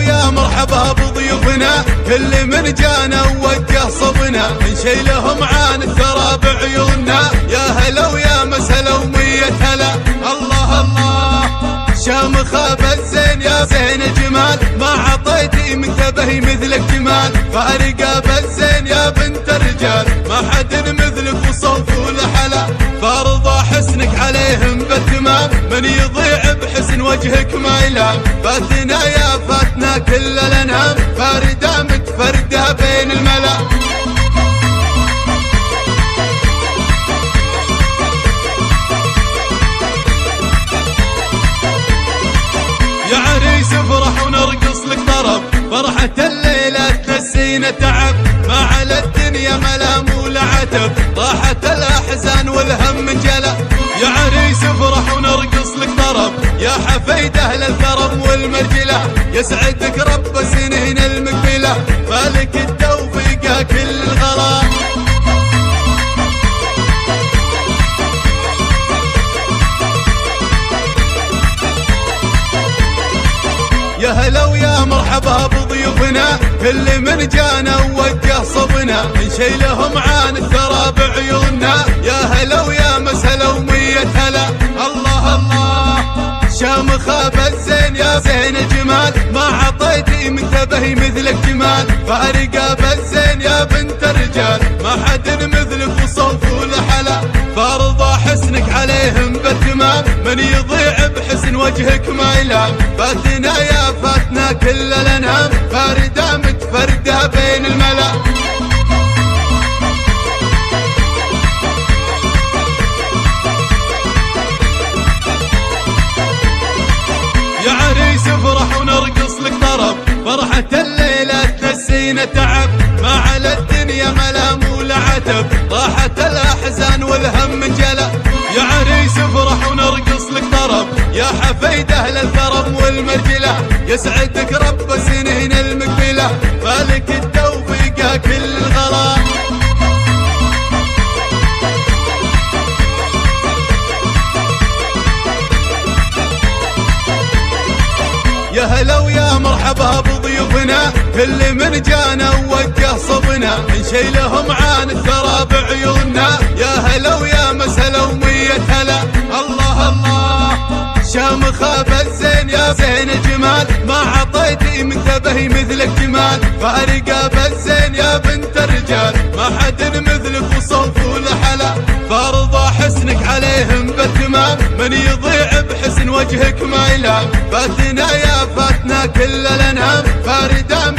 ويا مرحبا بضيوفنا، كل من جانا ووجه صبنا، نشيلهم عن الثرى بعيوننا. يا هلا ويا مسهلا ومية هلا، الله الله شامخة بالزين يا زين الجمال، ما عطيتي منتبه مثلك جمال، فارقة بالزين يا بنت الرجال، ما حد مثلك وصوف والحلا، فارضى حسنك عليهم بالتمام، من يضيع بحسن وجهك ما يلام، فاتنا يا فاتنا كل الانام، فاردة متفردة بين الملا. يا عريس افرح ونرقص لك طرب، فرحة الليلة تنسينا تعب، ما على الدنيا ملام ولا عتب، طاحت الأحزان والهم انجلى. يا عريس افرح ونرقص لك طرب، يا حفيد أهل الكرم والمرجلة، يسعدك رب سنين المقبلة، فالك التوفيق كل الغلا. يا هلا ويا مرحبا بضيوفنا، كل من جانا ووجه صبنا، نشيلهم عن الثرى بعيوننا. يا هلا ويا مسهلا ومية هلا، الله الله شامخة بالزين يا زين الجمال، ما عطيتي منتبه مثلك جمال، فارقة بالزين يا بنت الرجال، ما حد مثلك وصوف والحلا، فارضى حسنك عليهم بالتمام، من يضيع بحسن وجهك ما يلام، فاتنا يا فاتنا كل الانام، فاردة متفردة بين الملا. يا عريس افرح ونرقص لك طرب، فرحة الليلة تنسينا تعب، ما على الدنيا ملام ولا عتب، طاحت الأحزان والهم انجلى. يا عريس افرح ونرقص لك طرب، يا حفيد أهل الكرم والمرجلة، يسعدك رب سنين المقبلة، فالك التوفيق كل الغلا. يا هلا ويا مرحبا بضيوفنا، كل من جانا ووجه صبنا، نشيلهم عن الثرى بعيوننا. يا هلا ويا مسهلا ومية هلا، الله الله شامخة بالزين يا زين الجمال، ما عطيتي منتبه مثلك جمال، فارقة بالزين يا بنت الرجال، ما حد مثلك وصوف والحلا، فارضى حسنك عليهم بالتمام، من يضيع بحسن وجهك ما يلام، فاتنا يا فاتنا كل الانام، فاردة